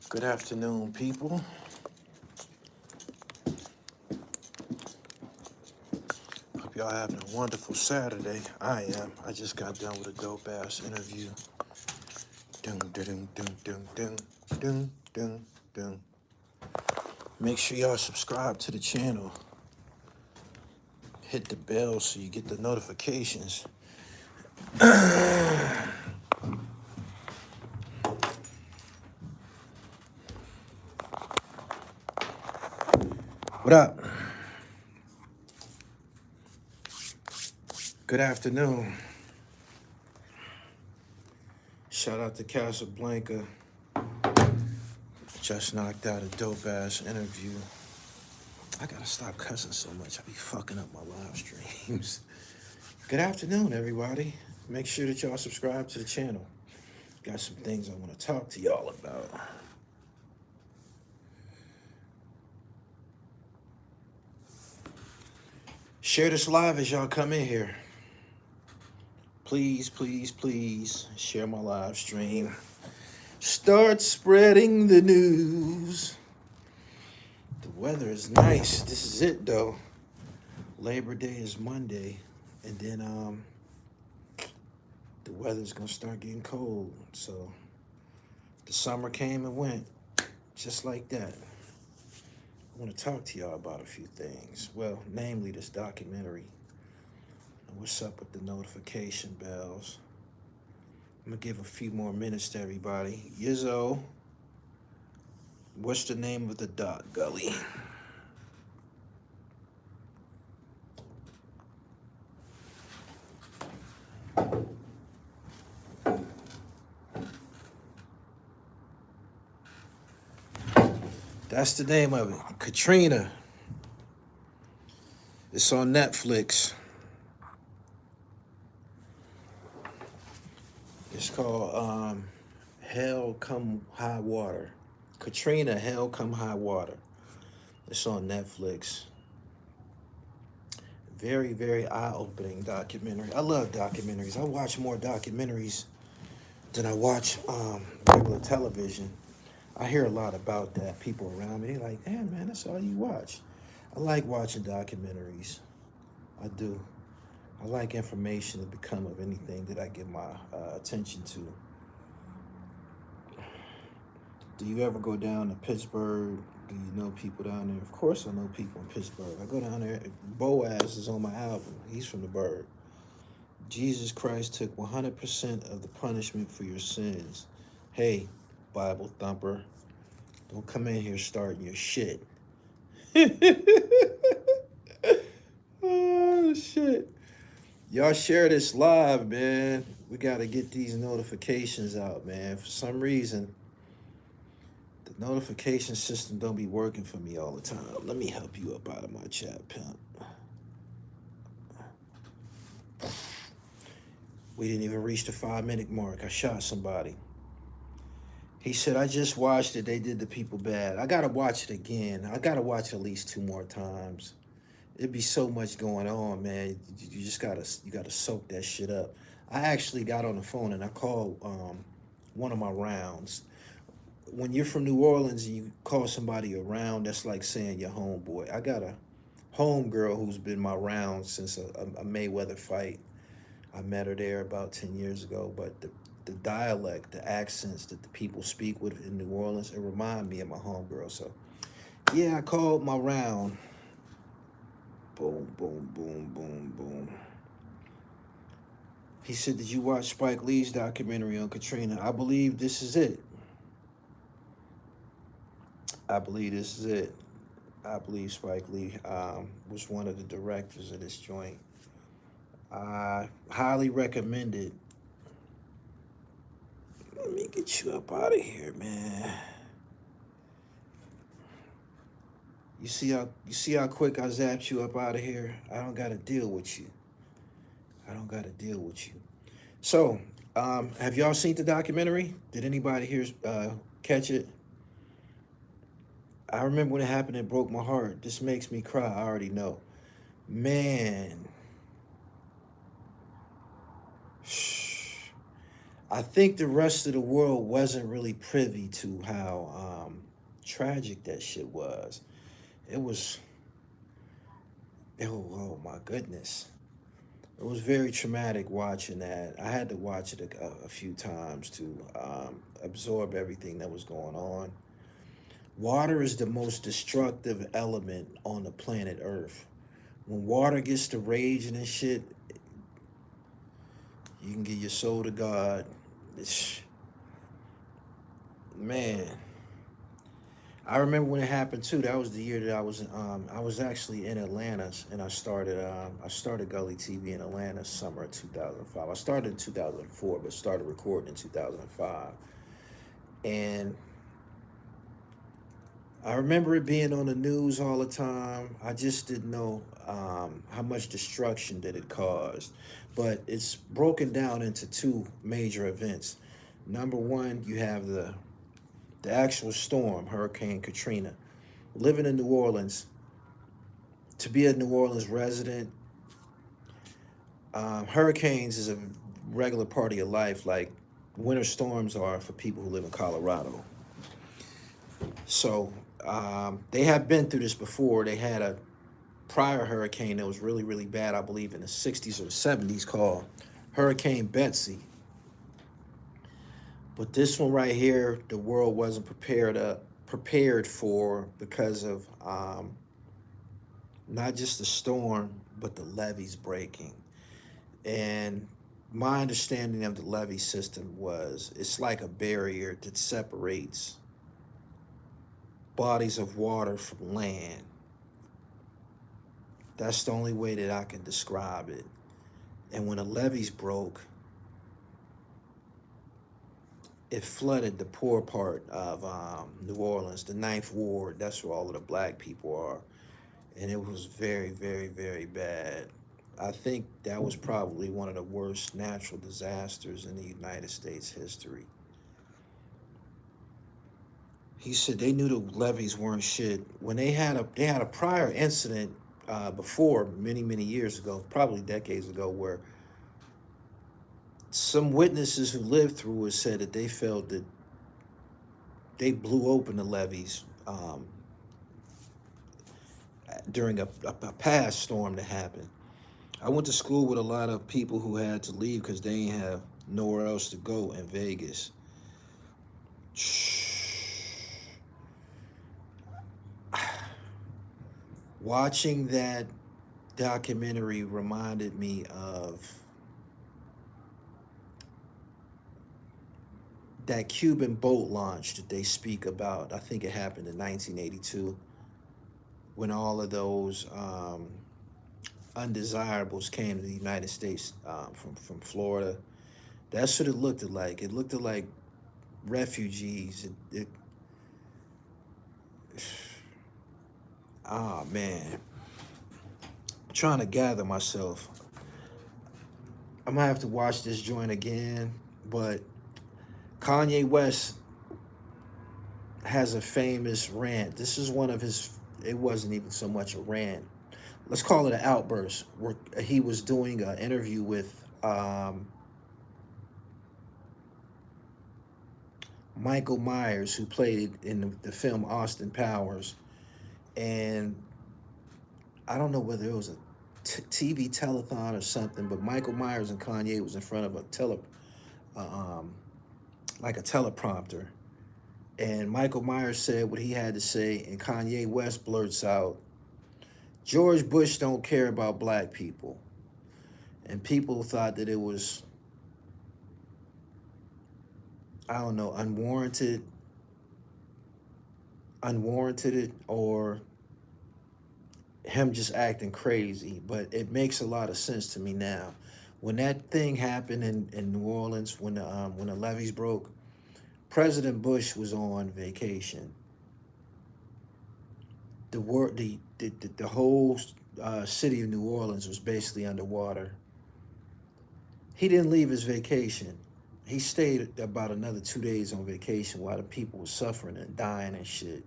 Good afternoon, people. Hope y'all having a wonderful Saturday. I am. I just got done with a dope ass interview. Dun, dun, dun, dun, dun, dun, dun, dun. Make sure y'all subscribe to the channel. Hit the bell so you get the notifications. What up? Good afternoon. Shout out to Casablanca. Just knocked out a dope ass interview. I gotta stop cussing so much. I be fucking up my live streams. Good afternoon, everybody. Make sure that y'all subscribe to the channel. Got some things I want to talk to y'all about. Share this live as y'all come in here. Please, please, please share my live stream. Start spreading the news. The weather is nice. This is it, though. Labor Day is Monday. And then the weather's going to start getting cold. So the summer came and went just like that. I want to talk to y'all about a few things. Well, namely this documentary. What's up with the notification bells? I'm going to give a few more minutes to everybody. Yizzo, what's the name of the doc, Gully? That's the name of it. Katrina. It's on Netflix. It's called Hell Come High Water. Katrina, Hell Come High Water. It's on Netflix. Very, very eye-opening documentary. I love documentaries. I watch more documentaries than I watch regular television. I hear a lot about that. People around me, they're like, damn, man, that's all you watch. I like watching documentaries. I do. I like information to become of anything that I give my attention to. Do you ever go down to Pittsburgh? Do you know people down there? Of course I know people in Pittsburgh. I go down there. Boaz is on my album. He's from the Burgh. Jesus Christ took 100% of the punishment for your sins. Hey, Bible thumper, don't come in here starting your shit. Oh, shit. Y'all share this live, man. We got to get these notifications out, man. For some reason, the notification system don't be working for me all the time. Let me help you up out of my chat, pimp. We didn't even reach the 5-minute mark. I shot somebody. He said, I just watched it. They did the people bad. I got to watch it again. I got to watch it at least 2 more times. It'd be so much going on, man. You just got to soak that shit up. I actually got on the phone and I called one of my rounds. When you're from New Orleans and you call somebody a round, that's like saying your homeboy. I got a homegirl who's been my round since a Mayweather fight. I met her there about 10 years ago, but the dialect, the accents that the people speak with in New Orleans, it remind me of my homegirl. So, yeah, I called my round. Boom, boom, boom, boom, boom. He said, did you watch Spike Lee's documentary on Katrina? I believe this is it. I believe this is it. I believe Spike Lee was one of the directors of this joint. I highly recommend it. Let me get you up out of here, man. You see how quick I zapped you up out of here? I don't gotta deal with you. I don't gotta deal with you. So, have y'all seen the documentary? Did anybody here catch it? I remember when it happened, it broke my heart. This makes me cry, I already know. Man. I think the rest of the world wasn't really privy to how tragic that shit was. It was, oh my goodness. It was very traumatic watching that. I had to watch it a few times to absorb everything that was going on. Water is the most destructive element on the planet Earth. When water gets to raging and shit, you can give your soul to God. It's, man, I remember when it happened too. That was the year that I was actually in Atlanta, and I started Gully TV in Atlanta summer of 2005. I started in 2004, but started recording in 2005. And I remember it being on the news all the time. I just didn't know how much destruction that it caused. But it's broken down into two major events. Number one, you have the actual storm, Hurricane Katrina. Living in New Orleans, to be a New Orleans resident, hurricanes is a regular part of your life, like winter storms are for people who live in Colorado. So they have been through this before. They had a prior hurricane that was really, really bad, I believe, in the 60s or the 70s called Hurricane Betsy. But this one right here, the world wasn't prepared for because of not just the storm, but the levees breaking. And my understanding of the levee system was it's like a barrier that separates bodies of water from land. That's the only way that I can describe it. And when the levees broke, it flooded the poor part of New Orleans, the Ninth Ward. That's where all of the black people are. And it was very, very, very bad. I think that was probably one of the worst natural disasters in the United States history. He said they knew the levees weren't shit. When they had a prior incident before many years ago, probably decades ago, where some witnesses who lived through it said that they felt that they blew open the levees during a past storm that happened. I went to school with a lot of people who had to leave because they didn't have nowhere else to go in Vegas. Watching that documentary reminded me of that Cuban boat launch that they speak about. I think it happened in 1982 when all of those undesirables came to the United States from Florida. That's what it looked like. It looked like refugees. Ah, man. I'm trying to gather myself. I'm gonna have to watch this joint again, but Kanye West has a famous rant. This is one of his, it wasn't even so much a rant. Let's call it an outburst, where he was doing an interview with Michael Myers, who played in the film Austin Powers. And I don't know whether it was a TV telethon or something, but Michael Myers and Kanye was in front of a like a teleprompter. And Michael Myers said what he had to say, and Kanye West blurts out, George Bush don't care about black people. And people thought that it was, I don't know, unwarranted it, or him just acting crazy. But it makes a lot of sense to me now. When that thing happened in New Orleans, when the levees broke, President Bush was on vacation. The whole city of New Orleans was basically underwater. He didn't leave his vacation. He stayed about another 2 days on vacation while the people were suffering and dying and shit.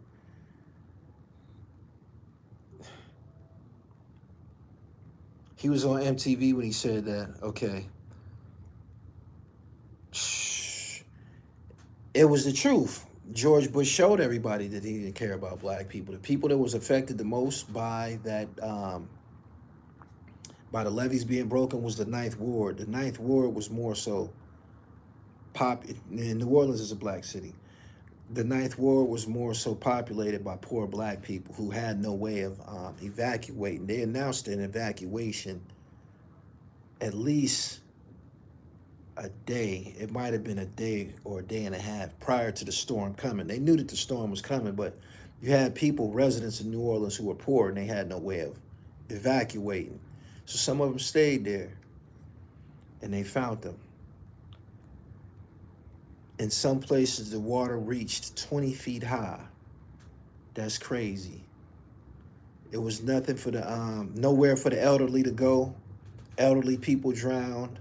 He was on MTV when he said that. Okay. It was the truth. George Bush showed everybody that he didn't care about black people. The people that was affected the most by that, by the levees being broken, was the Ninth Ward. The Ninth Ward was more so and New Orleans is a black city. The Ninth Ward was more so populated by poor black people who had no way of evacuating. They announced an evacuation at least a day. It might have been a day or a day and a half prior to the storm coming. They knew that the storm was coming, but you had people, residents in New Orleans, who were poor and they had no way of evacuating. So some of them stayed there and they found them. In some places, the water reached 20 feet high. That's crazy. It was nothing for the, nowhere for the elderly to go. Elderly people drowned.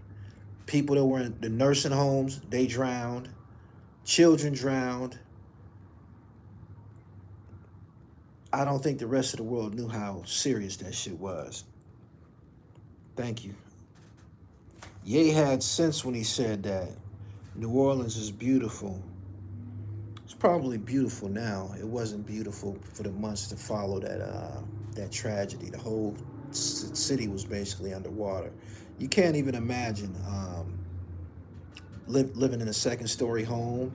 People that were in the nursing homes, they drowned. Children drowned. I don't think the rest of the world knew how serious that shit was. Thank you. Ye had sense when he said that. New Orleans is beautiful. It's probably beautiful now. It wasn't beautiful for the months to follow that tragedy. The whole city was basically underwater. You can't even imagine living in a second-story home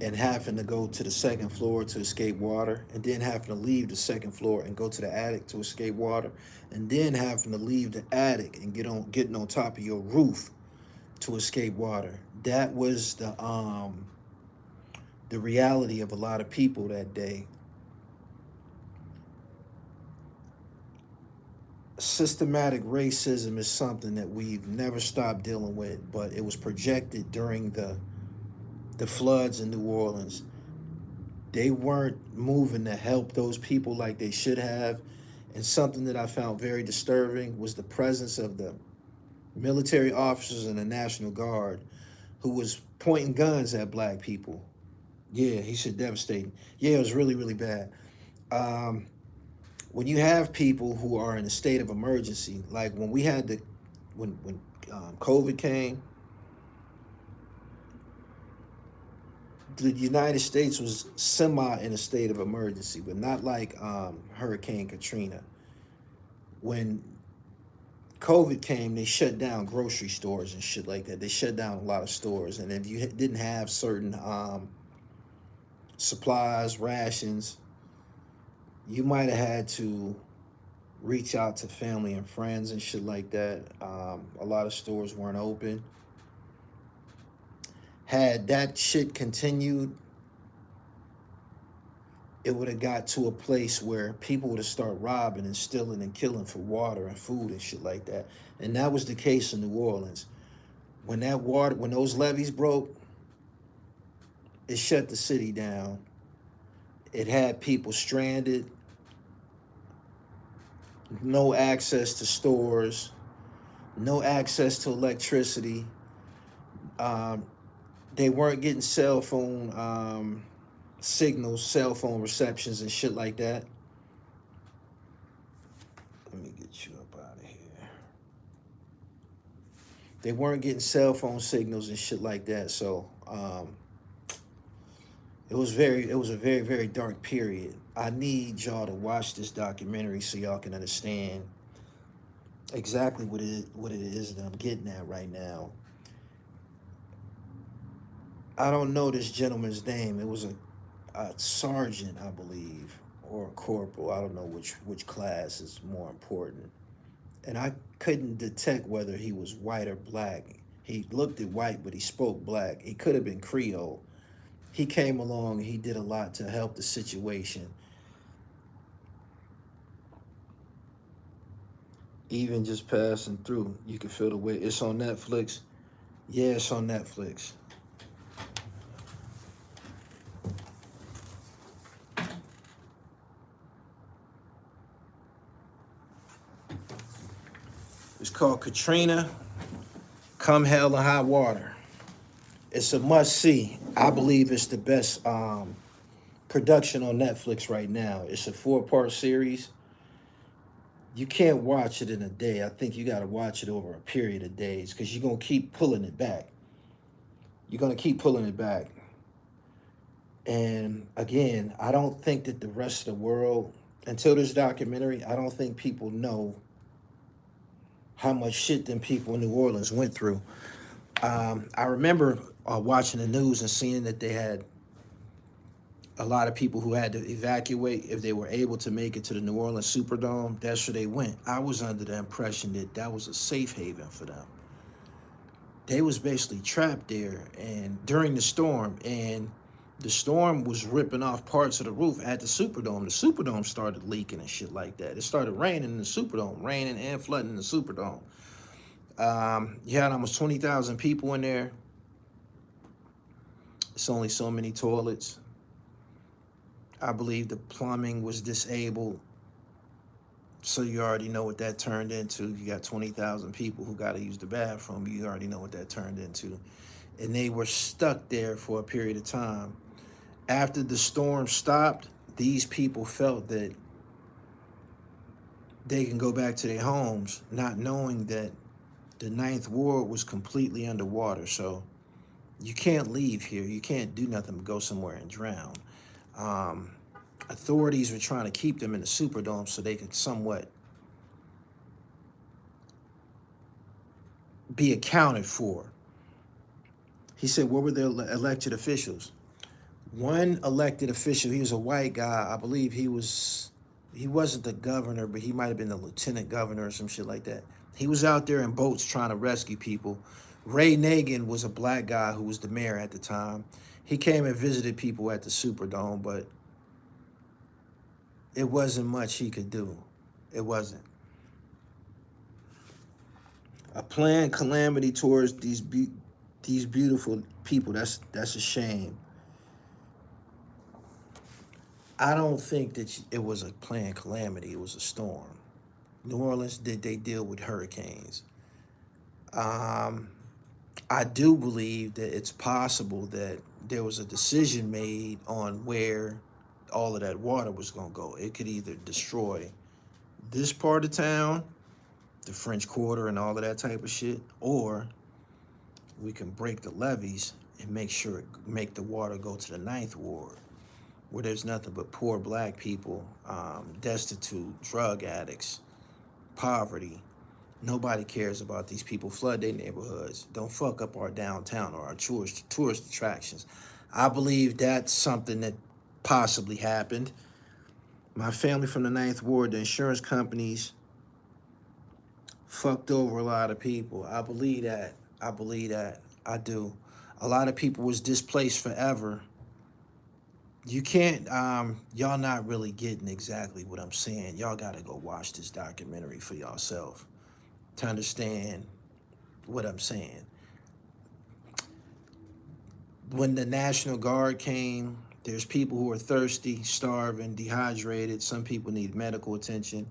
and having to go to the second floor to escape water, and then having to leave the second floor and go to the attic to escape water, and then having to leave the attic and getting on top of your roof to escape water. That was the reality of a lot of people that day. Systematic racism is something that we've never stopped dealing with, but it was projected during the floods in New Orleans. They weren't moving to help those people like they should have. And something that I found very disturbing was the presence of the military officers in the National Guard who was pointing guns at black people. Yeah, he said devastating. Yeah, it was really, really bad. When you have people who are in a state of emergency, like when we had when COVID came, the United States was semi in a state of emergency, but not like Hurricane Katrina. When COVID came, they shut down grocery stores and shit like that. They shut down a lot of stores, and if you didn't have certain supplies, rations, you might have had to reach out to family and friends and shit like that. A lot of stores weren't open. Had that shit continued, it would have got to a place where people would have started robbing and stealing and killing for water and food and shit like that. And that was the case in New Orleans. When those levees broke, it shut the city down. It had people stranded, no access to stores, no access to electricity. They weren't getting cell phone signals, cell phone receptions and shit like that. Let me get you up out of here. They weren't getting cell phone signals and shit like that. So it was a very, very dark period. I need y'all to watch this documentary so y'all can understand exactly what it is that I'm getting at right now. I don't know this gentleman's name. It was a sergeant, I believe, or a corporal. I don't know which class is more important. And I couldn't detect whether he was white or black. He looked at white, but he spoke black. He could have been Creole. He came along and he did a lot to help the situation. Even just passing through, you can feel the weight. It's on Netflix. Yeah, it's on Netflix. It's called Katrina, Come Hell or High Water. It's a must-see. I believe it's the best production on Netflix right now. It's a 4-part series. You can't watch it in a day. I think you got to watch it over a period of days because you're going to keep pulling it back. You're going to keep pulling it back. And again, I don't think that the rest of the world, until this documentary, I don't think people know how much shit them people in New Orleans went through. I remember watching the news and seeing that they had a lot of people who had to evacuate if they were able to make it to the New Orleans Superdome. That's where they went. I was under the impression that that was a safe haven for them. They was basically trapped there and during the storm, and the storm was ripping off parts of the roof at the Superdome. The Superdome started leaking and shit like that. It started raining in the Superdome, raining and flooding in the Superdome. You had almost 20,000 people in there. It's only so many toilets. I believe the plumbing was disabled. So you already know what that turned into. You got 20,000 people who got to use the bathroom. You already know what that turned into. And they were stuck there for a period of time. After the storm stopped, these people felt that they can go back to their homes, not knowing that the Ninth Ward was completely underwater. So you can't leave here. You can't do nothing but go somewhere and drown. Authorities were trying to keep them in the Superdome so they could somewhat be accounted for. He said, what were the elected officials? One elected official, he was a white guy. I believe he wasn't the governor, but he might have been the lieutenant governor or some shit like that. He was out there in boats trying to rescue people. Ray Nagin was a black guy who was the mayor at the time. He came and visited people at the Superdome, but it wasn't much he could do. It wasn't. A planned calamity towards these beautiful people. That's a shame. I don't think that it was a planned calamity. It was a storm. New Orleans, did they deal with hurricanes? I do believe that it's possible that there was a decision made on where all of that water was going to go. It could either destroy this part of town, the French Quarter and all of that type of shit, or we can break the levees and make the water go to the Ninth Ward, where there's nothing but poor black people, destitute, drug addicts, poverty. Nobody cares about these people. Flood their neighborhoods. Don't fuck up our downtown or our tourist attractions. I believe that's something that possibly happened. My family from the Ninth Ward, the insurance companies fucked over a lot of people. I believe that. I do. A lot of people was displaced forever. You can't, y'all not really getting exactly what I'm saying. Y'all got to go watch this documentary for yourself to understand what I'm saying. When the National Guard came, there's people who are thirsty, starving, dehydrated. Some people need medical attention.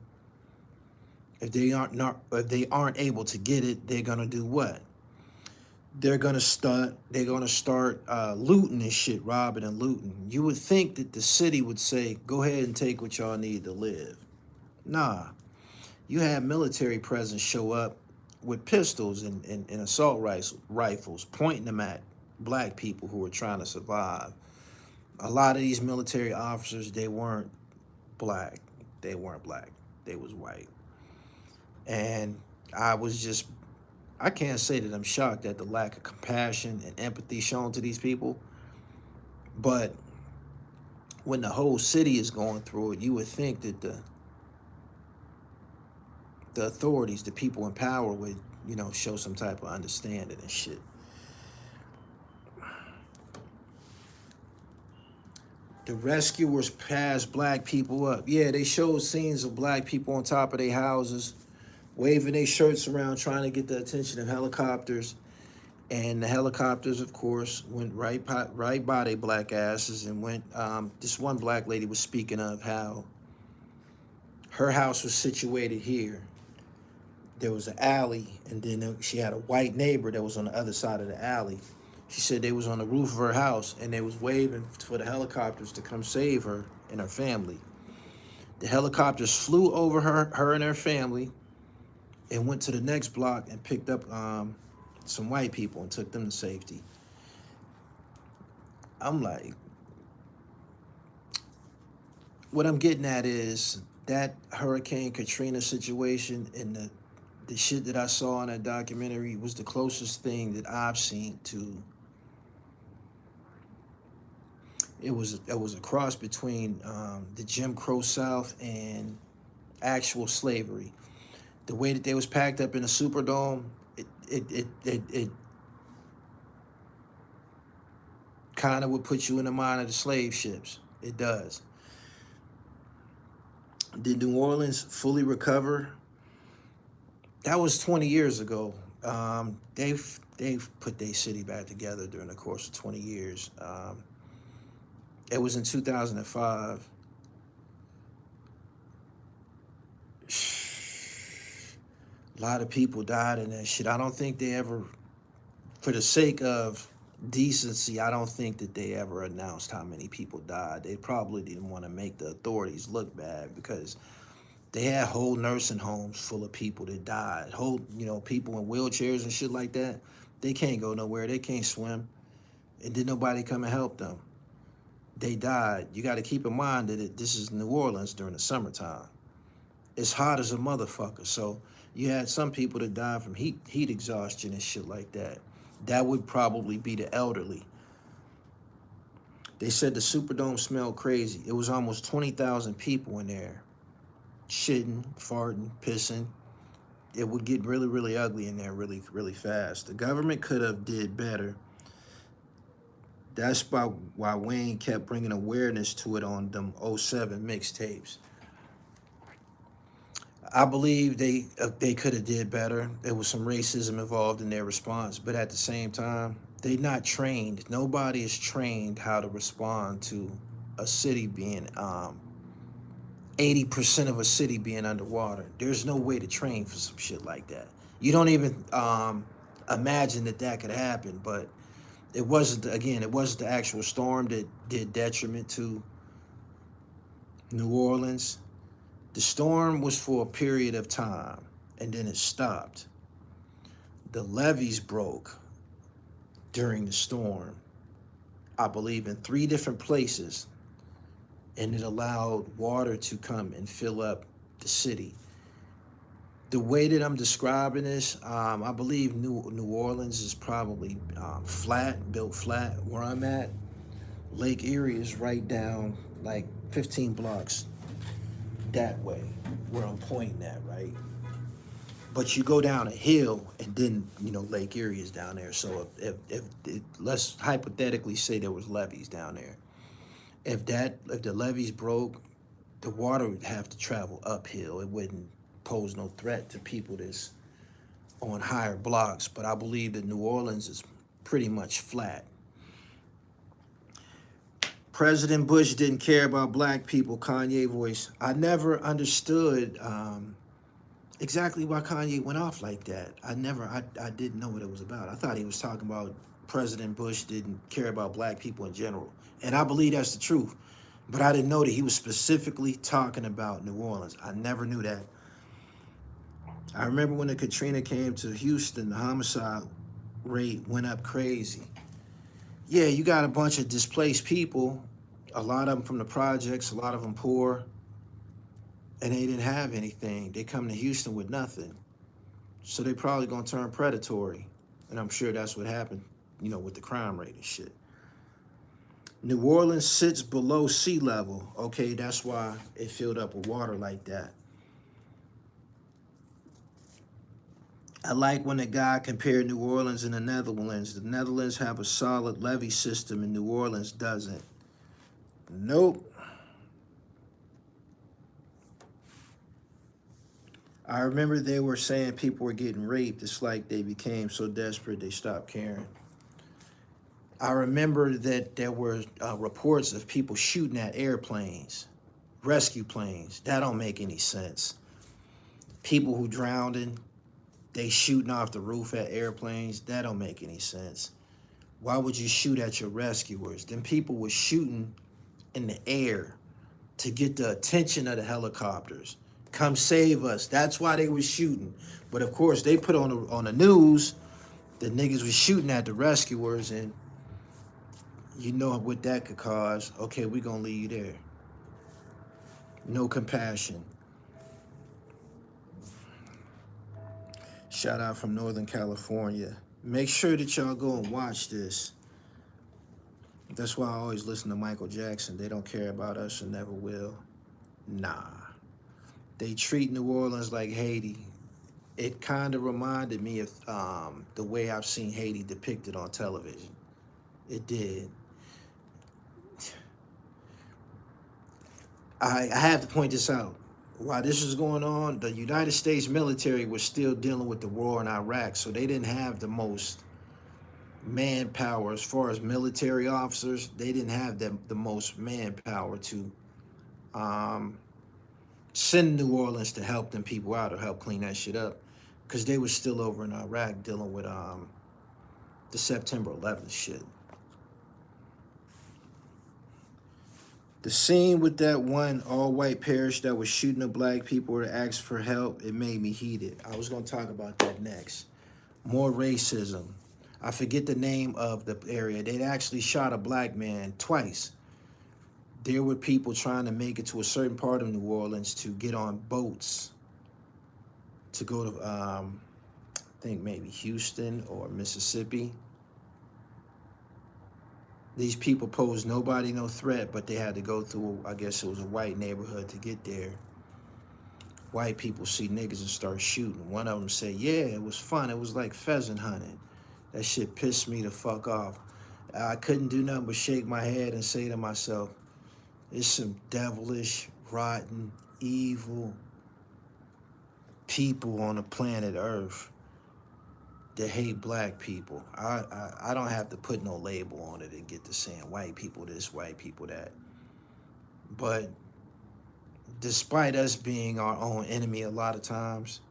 If they aren't able to get it, they're gonna do what? They're gonna start looting and shit, robbing and looting. You would think that the city would say, go ahead and take what y'all need to live. Nah. You have military presence show up with pistols and assault rifles, pointing them at black people who were trying to survive. A lot of these military officers, they weren't black. They was white. And I can't say that I'm shocked at the lack of compassion and empathy shown to these people. But when the whole city is going through it, you would think that the authorities, the people in power would, show some type of understanding and shit. The rescuers passed black people up. Yeah, they showed scenes of black people on top of their houses, waving their shirts around, trying to get the attention of helicopters. And the helicopters, of course, went right by their black asses and went, this one black lady was speaking of how her house was situated here. There was an alley, and then she had a white neighbor that was on the other side of the alley. She said they was on the roof of her house, and they was waving for the helicopters to come save her and her family. The helicopters flew over her and her family, and went to the next block and picked up some white people and took them to safety. I'm like, what I'm getting at is that Hurricane Katrina situation and the shit that I saw in that documentary was the closest thing that I've seen to it was a cross between the Jim Crow South and actual slavery. The way that they was packed up in a Superdome, it kind of would put you in the mind of the slave ships. It does. Did New Orleans fully recover? That was 20 years ago. They've put their city back together during the course of 20 years. It was in 2005. A lot of people died in that shit. I don't think they ever, for the sake of decency, I don't think that they ever announced how many people died. They probably didn't want to make the authorities look bad because they had whole nursing homes full of people that died. Whole, people in wheelchairs and shit like that. They can't go nowhere. They can't swim. And did nobody come and help them. They died. You got to keep in mind that this is New Orleans during the summertime. It's hot as a motherfucker. So you had some people that died from heat exhaustion and shit like that. That would probably be the elderly. They said the Superdome smelled crazy. It was almost 20,000 people in there. Shitting, farting, pissing. It would get really, really ugly in there really, really fast. The government could have did better. That's why Wayne kept bringing awareness to it on them '07 mixtapes. I believe they could have did better. There was some racism involved in their response, but at the same time, they not trained. Nobody is trained how to respond to a city being 80% of a city being underwater. There's no way to train for some shit like that. You don't even imagine that could happen, but it wasn't the actual storm that did detriment to New Orleans. The storm was for a period of time, and then it stopped. The levees broke during the storm, I believe in 3 different places, and it allowed water to come and fill up the city. The way that I'm describing this, I believe New Orleans is probably built flat where I'm at. Lake Erie is right down like 15 blocks that way, where I'm pointing at, right? But you go down a hill, and then Lake Erie is down there. So if let's hypothetically say there was levees down there. If the levees broke, the water would have to travel uphill. It wouldn't pose no threat to people that's on higher blocks. But I believe that New Orleans is pretty much flat. President Bush didn't care about black people, Kanye voice. I never understood exactly why Kanye went off like that. I didn't know what it was about. I thought he was talking about President Bush didn't care about black people in general. And I believe that's the truth. But I didn't know that he was specifically talking about New Orleans. I never knew that. I remember when the Katrina came to Houston, the homicide rate went up crazy. Yeah, you got a bunch of displaced people, a lot of them from the projects, a lot of them poor, and they didn't have anything. They come to Houston with nothing. So they probably gonna turn predatory. And I'm sure that's what happened, with the crime rate and shit. New Orleans sits below sea level. Okay, that's why it filled up with water like that. I like when the guy compared New Orleans and the Netherlands. The Netherlands have a solid levee system and New Orleans doesn't. Nope. I remember they were saying people were getting raped. It's like they became so desperate they stopped caring. I remember that there were reports of people shooting at airplanes, rescue planes. That don't make any sense. People who drowned, they shooting off the roof at airplanes. That don't make any sense. Why would you shoot at your rescuers? Then people were shooting in the air to get the attention of the helicopters. Come save us. That's why they were shooting. But of course, they put on the news that niggas was shooting at the rescuers, and You know what that could cause. Okay, we're going to leave you there. No compassion. Shout out from Northern California. Make sure that y'all go and watch this. That's why I always listen to Michael Jackson. They don't care about us and never will. Nah. They treat New Orleans like Haiti. It kind of reminded me of the way I've seen Haiti depicted on television. It did. I have to point this out. While this was going on, the United States military was still dealing with the war in Iraq, so they didn't have the most manpower as far as military officers. They didn't have the most manpower to send New Orleans to help them people out or help clean that shit up, because they were still over in Iraq dealing with the September 11th shit. The scene with that one all-white parish that was shooting the black people to ask for help, it made me heated. I was going to talk about that next. More racism. I forget the name of the area. They'd actually shot a black man twice. There were people trying to make it to a certain part of New Orleans to get on boats to go to, I think maybe Houston or Mississippi. These people posed nobody no threat, but they had to go through, I guess it was a white neighborhood to get there. White people see niggas and start shooting. One of them said, yeah, it was fun. It was like pheasant hunting. That shit pissed me the fuck off. I couldn't do nothing but shake my head and say to myself, it's some devilish, rotten, evil people on the planet Earth that hate black people. I don't have to put no label on it and get to saying white people this, white people that. But despite us being our own enemy a lot of times,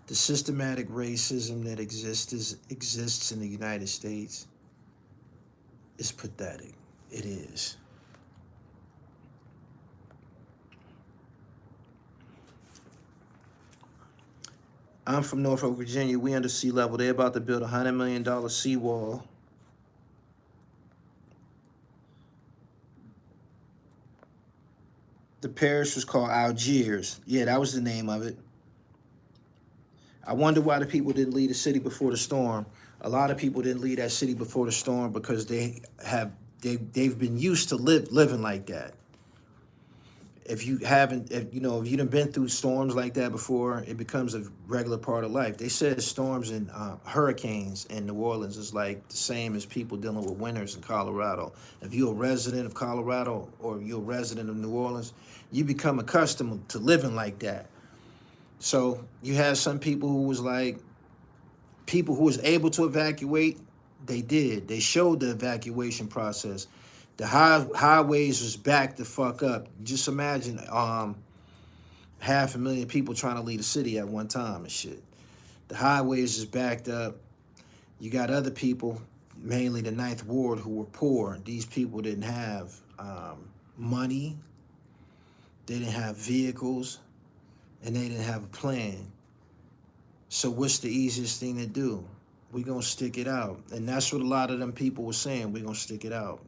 the systematic racism that exists in the United States is pathetic. It is. I'm from Norfolk, Virginia. We under sea level. They're about to build a $100 million seawall. The parish was called Algiers. Yeah, that was the name of it. I wonder why the people didn't leave the city before the storm. A lot of people didn't leave that city before the storm because they've been used to living like that. If you haven't, if you done been through storms like that before, it becomes a regular part of life. They said storms and hurricanes in New Orleans is like the same as people dealing with winters in Colorado. If you're a resident of Colorado or you're a resident of New Orleans, you become accustomed to living like that. So you had some people who was able to evacuate. They did. They showed the evacuation process. The highways was backed the fuck up. Just imagine 500,000 people trying to leave the city at one time and shit. The highways is backed up. You got other people, mainly the Ninth Ward, who were poor. These people didn't have money. They didn't have vehicles. And they didn't have a plan. So what's the easiest thing to do? We're going to stick it out. And that's what a lot of them people were saying. We're going to stick it out.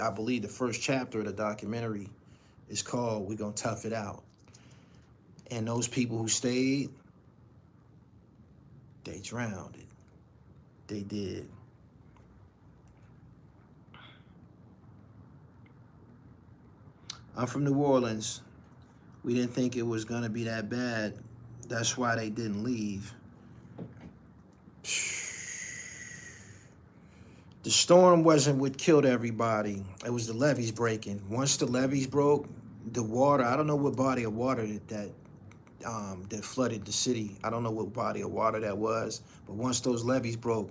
I believe the first chapter of the documentary is called We're Gonna Tough It Out. And those people who stayed, they drowned it. They did. I'm from New Orleans. We didn't think it was gonna be that bad. That's why they didn't leave. The storm wasn't what killed everybody. It was the levees breaking. Once the levees broke, the water, I don't know what body of water that flooded the city. I don't know what body of water that was. But once those levees broke,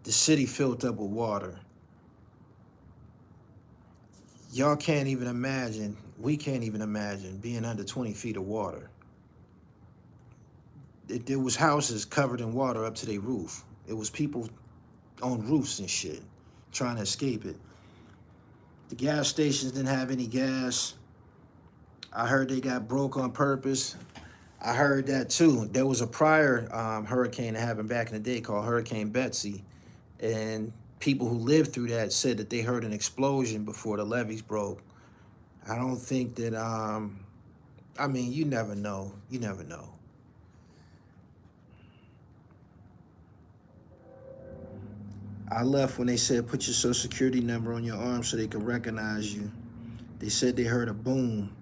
the city filled up with water. Y'all can't even imagine, we can't even imagine being under 20 feet of water. There was houses covered in water up to their roof. It was people on roofs and shit trying to escape it. The gas stations didn't have any gas. I heard they got broke on purpose. I heard that too. There was a prior hurricane that happened back in the day called Hurricane Betsy, and people who lived through that said that they heard an explosion before the levees broke. I don't think that, I mean, you never know. You never know. I left when they said put your social security number on your arm so they could recognize you. They said they heard a boom.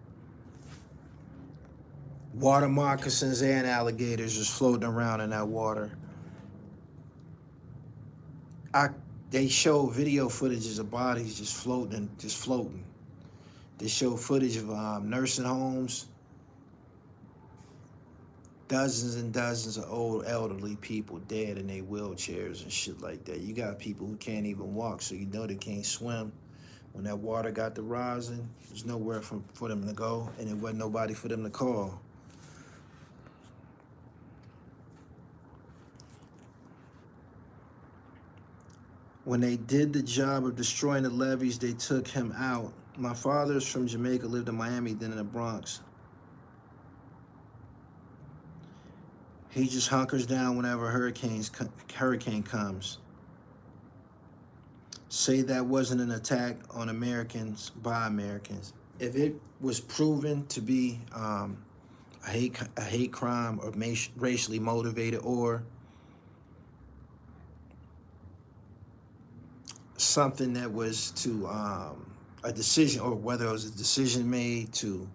Water moccasins and alligators just floating around in that water. They show video footages of bodies just floating, They show footage of nursing homes, dozens and dozens of old elderly people dead in their wheelchairs and shit like that. You got people who can't even walk, so you know they can't swim. When that water got to rising, there's nowhere for them to go, and there wasn't nobody for them to call. When they did the job of destroying the levees, they took him out. My father's from Jamaica, lived in Miami, then in the Bronx. He just hunkers down whenever hurricane comes. Say that wasn't an attack on Americans by Americans. If it was proven to be a hate crime or racially motivated, or something that was to a decision, or whether it was a decision made to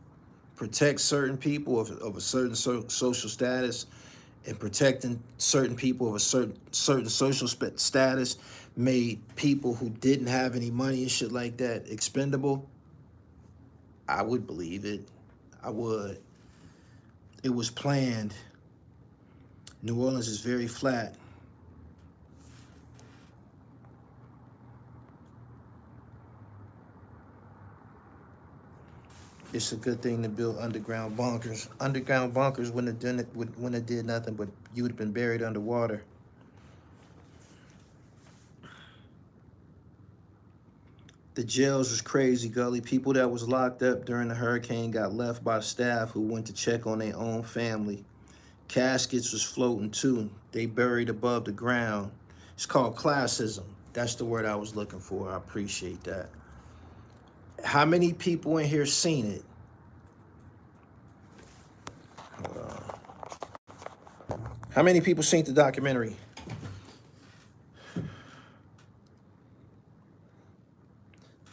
protect certain people of a certain social status, and protecting certain people of a certain social status made people who didn't have any money and shit like that expendable, I would believe it. I would. It was planned. New Orleans is very flat. It's a good thing to build underground bunkers. Underground bunkers wouldn't have did nothing, but you would have been buried underwater. The jails was crazy, Gully. People that was locked up during the hurricane got left by staff who went to check on their own family. Caskets was floating too. They buried above the ground. It's called classism. That's the word I was looking for. I appreciate that. How many people in here seen it? How many people seen the documentary?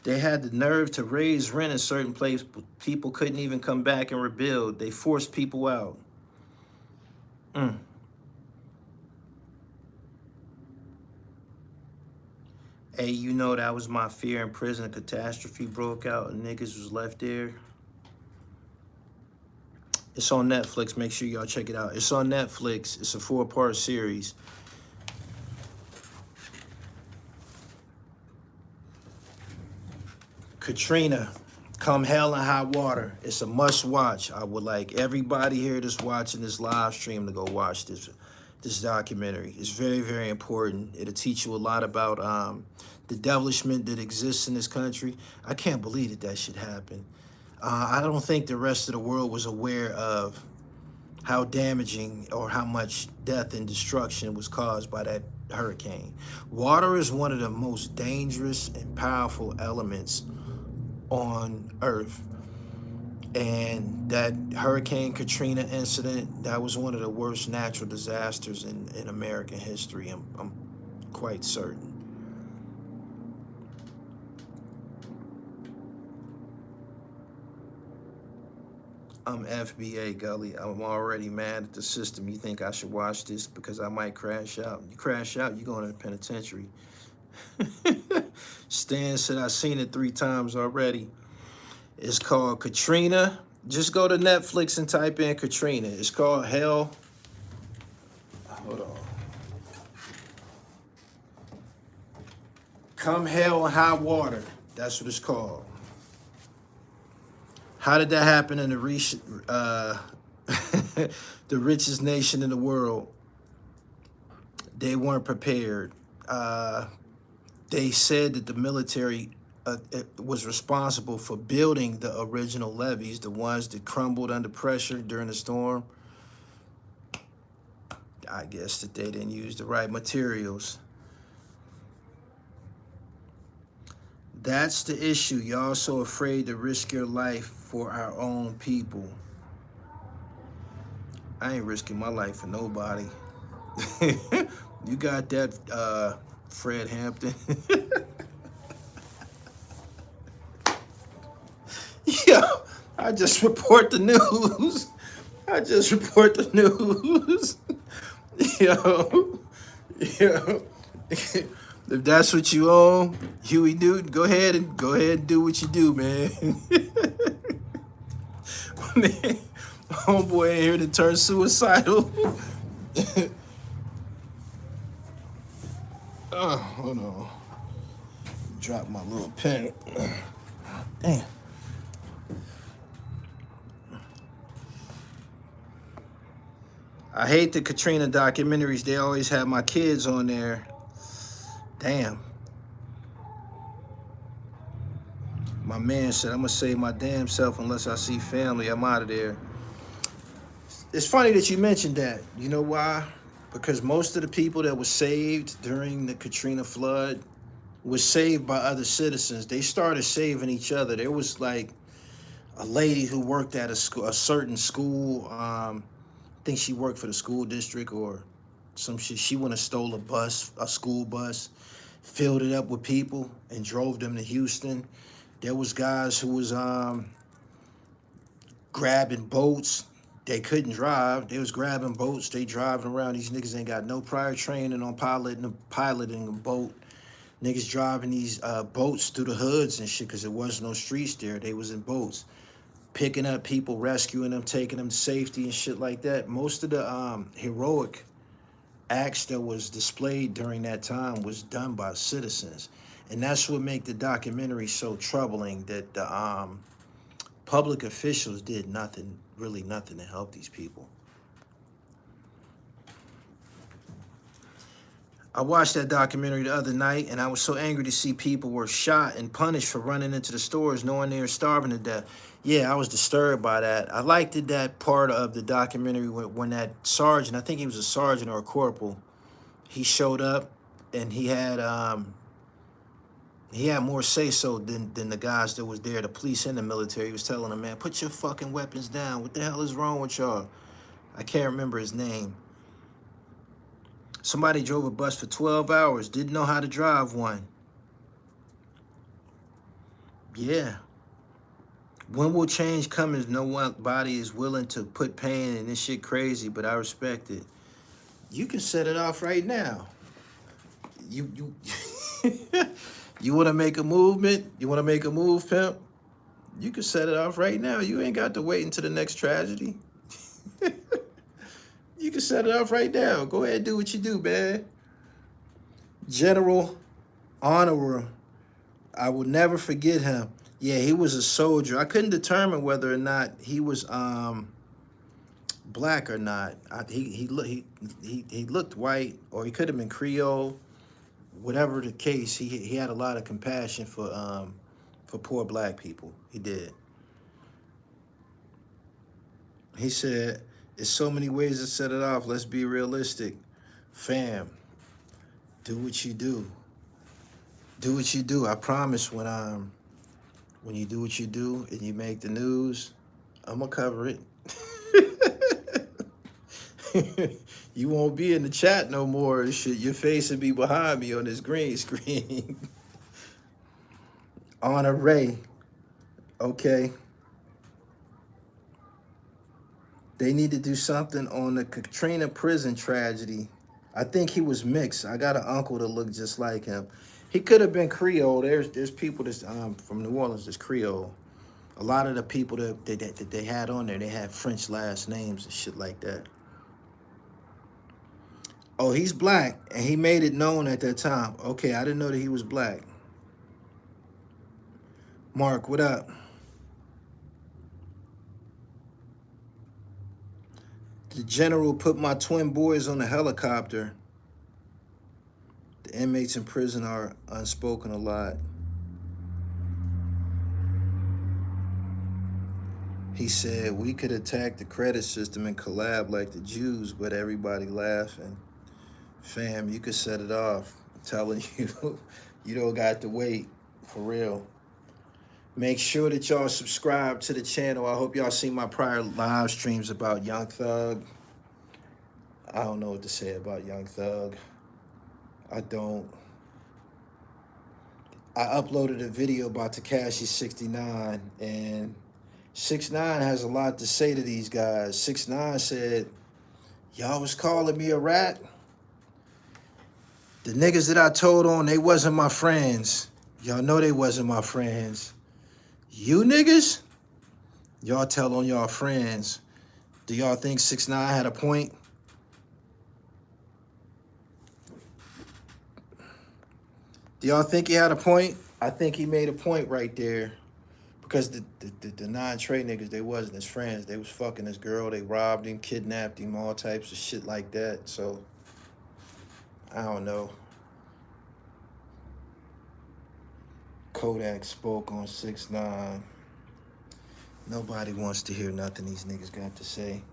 They had the nerve to raise rent in certain places. People couldn't even come back and rebuild. They forced people out. Hey, you know that was my fear in prison. A catastrophe broke out and niggas was left there. It's on Netflix. Make sure y'all check it out. It's on Netflix. It's a 4-part series. Katrina, come hell and high water. It's a must watch. I would like everybody here that's watching this live stream to go watch this documentary. It's very, very important. It'll teach you a lot about the devilishment that exists in this country. I can't believe that shit happened. I don't think the rest of the world was aware of how damaging or how much death and destruction was caused by that hurricane. Water is one of the most dangerous and powerful elements on Earth. And that Hurricane Katrina incident, that was one of the worst natural disasters in American history. I'm quite certain. I'm FBA, Gully. I'm already mad at the system. You think I should watch this because I might crash out? You crash out, you're going to the penitentiary. Stan said I've seen it 3 times already. It's called Katrina. Just go to Netflix and type in Katrina. It's called Hell. Hold on. Come Hell and High Water. That's what it's called. How did that happen in the richest nation in the world? They weren't prepared. They said that the military was responsible for building the original levees, the ones that crumbled under pressure during the storm. I guess that they didn't use the right materials. That's the issue. Y'all so afraid to risk your life for our own people. I ain't risking my life for nobody. You got that, Fred Hampton? Yo, I just report the news. I just report the news. Yo, yo. If that's what you own, Huey Newton, go ahead and do what you do, man. Homeboy ain't here to turn suicidal. Oh, hold on. Drop my little pen. Damn. I hate the Katrina documentaries. They always have my kids on there. Damn. My man said, I'm gonna save my damn self unless I see family. I'm out of there. It's funny that you mentioned that. You know why? Because most of the people that were saved during the Katrina flood was saved by other citizens. They started saving each other. There was like a lady who worked at a certain school. I think she worked for the school district or some shit. She went and stole a school bus, filled it up with people, and drove them to Houston. There was guys who was grabbing boats. They couldn't drive. They was grabbing boats. They driving around. These niggas ain't got no prior training on piloting a boat. Niggas driving these boats through the hoods and shit because there was no streets there. They was in boats, picking up people, rescuing them, taking them to safety and shit like that. Most of the heroic acts that was displayed during that time was done by citizens. And that's what made the documentary so troubling, that the public officials did nothing, really nothing to help these people. I watched that documentary the other night, and I was so angry to see people were shot and punished for running into the stores knowing they were starving to death. Yeah, I was disturbed by that. I liked it, that part of the documentary when that sergeant, I think he was a sergeant or a corporal, he showed up and he had more say-so than the guys that was there, the police and the military. He was telling them, man, put your fucking weapons down. What the hell is wrong with y'all? I can't remember his name. Somebody drove a bus for 12 hours, didn't know how to drive one. Yeah. When will change come if nobody is willing to put pain in this shit crazy, but I respect it. You can set it off right now. You you want to make a movement? You want to make a move, pimp? You can set it off right now. You ain't got to wait until the next tragedy. You can set it off right now. Go ahead and do what you do, man. General Honorer, I will never forget him. Yeah, he was a soldier. I couldn't determine whether or not he was black or not. He looked white, or he could have been Creole. Whatever the case, he had a lot of compassion for poor black people. He did. He said, there's so many ways to set it off. Let's be realistic. Fam, do what you do. Do what you do. I promise when you do what you do and you make the news, I'm gonna cover it. You won't be in the chat no more. Shit, your face will be behind me on this green screen. Honor Ray. Okay. They need to do something on the Katrina prison tragedy. I think he was mixed. I got an uncle that looked just like him. He could have been Creole. There's people that's from New Orleans that's Creole. A lot of the people that they had on there, they had French last names and shit like that. Oh, he's black, and he made it known at that time. Okay, I didn't know that he was black. Mark, what up? The general put my twin boys on the helicopter. The inmates in prison are unspoken a lot. He said, we could attack the credit system and collab like the Jews, but everybody laughing. Fam, you could set it off. I'm telling you, you don't got to wait. For real. Make sure that y'all subscribe to the channel. I hope y'all seen my prior live streams about Young Thug. I don't know what to say about Young Thug. I don't. I uploaded a video about Tekashi 69, and 6ix9ine has a lot to say to these guys. 6ix9ine said, y'all was calling me a rat? The niggas that I told on, they wasn't my friends. Y'all know they wasn't my friends. You niggas? Y'all tell on y'all friends. Do y'all think 6ix9ine had a point? Do y'all think he had a point? I think he made a point right there. Because the non-Trey niggas, they wasn't his friends. They was fucking his girl. They robbed him, kidnapped him, all types of shit like that. So, I don't know. Kodak spoke on 6ix9ine. Nobody wants to hear nothing these niggas got to say.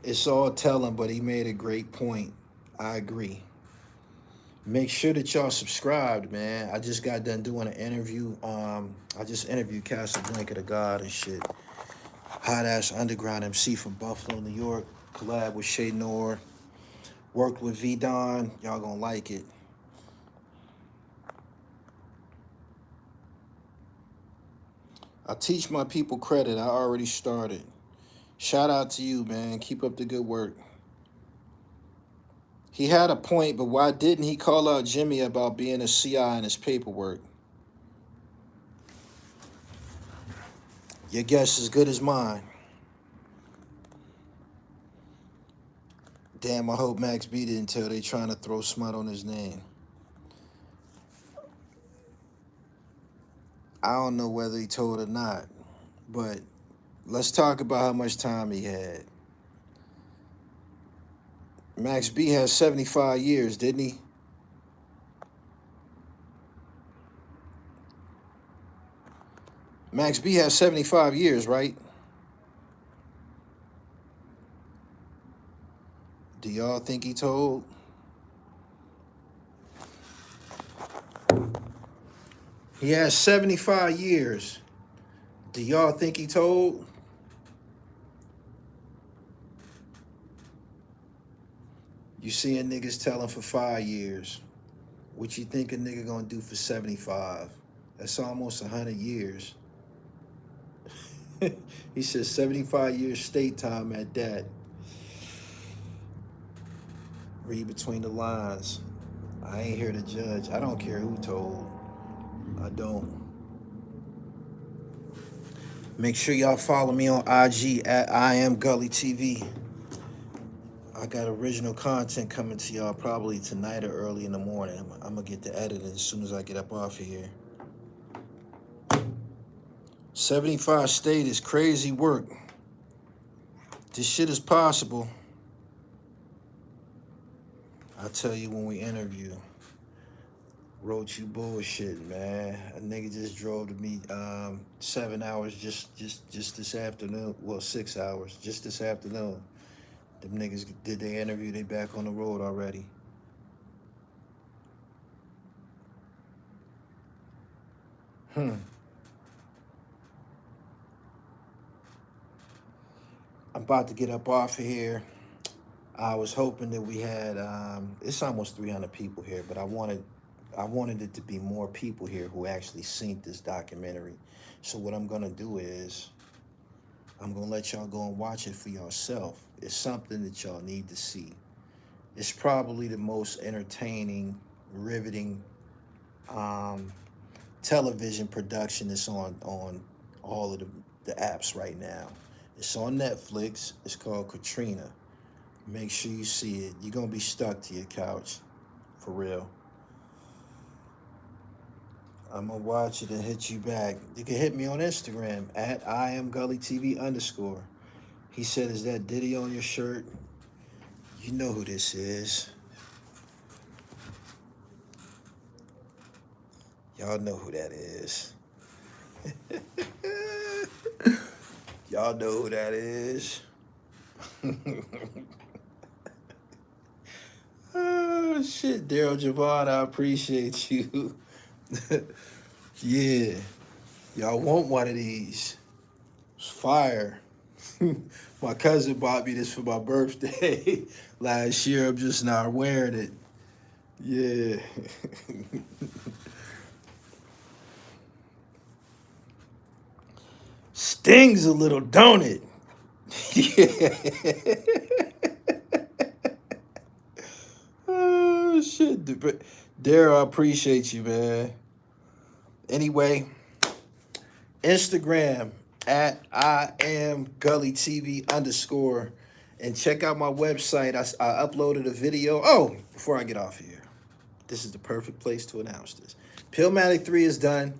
It's all telling, but he made a great point. I agree. Make sure that y'all subscribed, man. I just got done doing an interview. I just interviewed Casablanca the God and shit. Hot ass underground MC from Buffalo, New York. Collab with Shay Noor. Worked with V Don. Y'all gonna like it. I teach my people credit. I already started. Shout out to you, man. Keep up the good work. He had a point, but why didn't he call out Jimmy about being a CI in his paperwork? Your guess is as good as mine. Damn, I hope Max B didn't tell they trying to throw smut on his name. I don't know whether he told or not, but let's talk about how much time he had. Max B has 75 years, didn't he? Max B has 75 years, right? Do y'all think he told? He has 75 years. Do y'all think he told? You seeing niggas telling for 5 years. What you think a nigga gonna do for 75? That's almost 100 years. He says 75 years state time at that. Read between the lines. I ain't here to judge. I don't care who told. I don't. Make sure y'all follow me on IG at gullytv. I got original content coming to y'all probably tonight or early in the morning. I'm gonna get to editing as soon as I get up off of here. 75 state is crazy work. This shit is possible. I'll tell you when we interview. Wrote you bullshit, man. A nigga just drove to me 7 hours just this afternoon. Well, 6 hours just this afternoon. Them niggas did their interview. They back on the road already. I'm about to get up off of here. I was hoping that we had, it's almost 300 people here, but I wanted it to be more people here who actually seen this documentary. So what I'm gonna do is, I'm gonna let y'all go and watch it for yourself. It's something that y'all need to see. It's probably the most entertaining, riveting television production that's on all of the apps right now. It's on Netflix. It's called Katrina. Make sure you see it. You're going to be stuck to your couch. For real. I'm going to watch it and hit you back. You can hit me on Instagram at @gullytv_. He said, is that Diddy on your shirt? You know who this is. Y'all know who that is. Y'all know who that is. Oh, shit, Daryl Javon, I appreciate you. Yeah. Y'all want one of these. It's fire. My cousin bought me this for my birthday last year. I'm just not wearing it. Yeah. Stings a little, don't it? Yeah. Oh, shit. Daryl, I appreciate you, man. Anyway, Instagram at I am gullytv _ and check out my website. I uploaded a video. Oh, before I get off here, this is the perfect place to announce this. PILLMATIC 3 is done.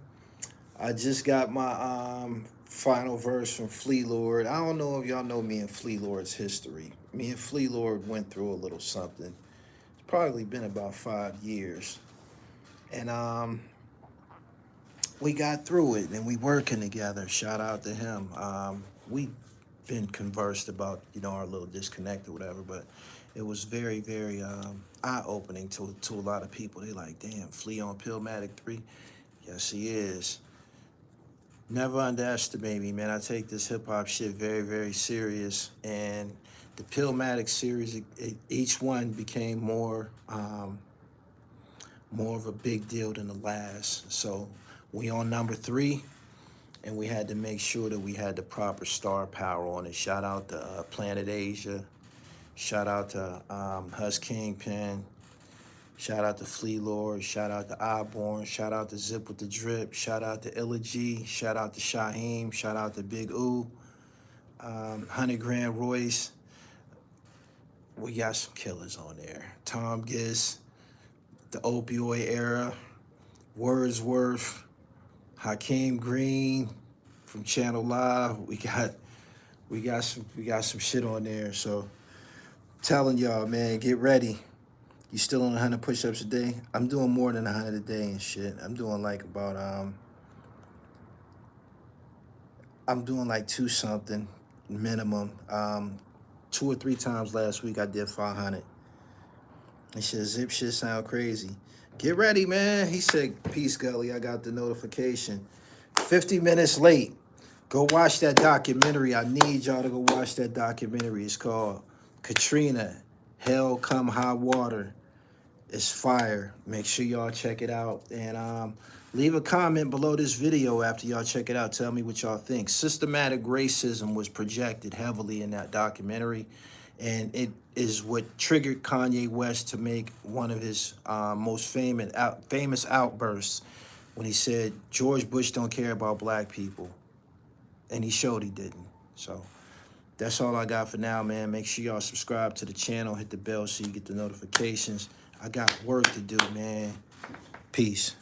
I just got my final verse from Flea Lord. I don't know if y'all know me and Flea Lord's history. Me and Flea Lord went through a little something. It's probably been about 5 years. And we got through it and we working together. Shout out to him. We been conversed about, our little disconnect or whatever, but it was very, very eye-opening to a lot of people. They like, damn, Flea on PILLMATIC 3? Yes, he is. Never underestimate me, man. I take this hip-hop shit very, very serious. And the PILLMATIC series, each one became more of a big deal than the last. So we on number 3. And we had to make sure that we had the proper star power on it. Shout out to Planet Asia. Shout out to Hus Kingpin. Shout out to Flea Lord. Shout out to Iborn. Shout out to Zip with the Drip. Shout out to Illa G. Shout out to Shaheem. Shout out to Big Oo. 100 Grand Royce. We got some killers on there. Tom Giss. The Opioid Era. Wordsworth. Hakeem Green from Channel Live. We got some shit on there. So I'm telling y'all, man, get ready. You still on 100 push-ups a day? I'm doing more than 100 a day and shit. I'm doing like about I'm doing like 2 something minimum. 2 or 3 times last week I did 500. And Zip shit sound crazy. Get ready, man. He said, peace, Gully. I got the notification. 50 minutes late. Go watch that documentary. I need y'all to go watch that documentary. It's called Katrina, Hell Come High Water. It's fire. Make sure y'all check it out. And leave a comment below this video after y'all check it out. Tell me what y'all think. Systematic racism was projected heavily in that documentary. And it is what triggered Kanye West to make one of his most famous outbursts when he said, George Bush don't care about black people. And he showed he didn't. So that's all I got for now, man. Make sure y'all subscribe to the channel. Hit the bell so you get the notifications. I got work to do, man. Peace.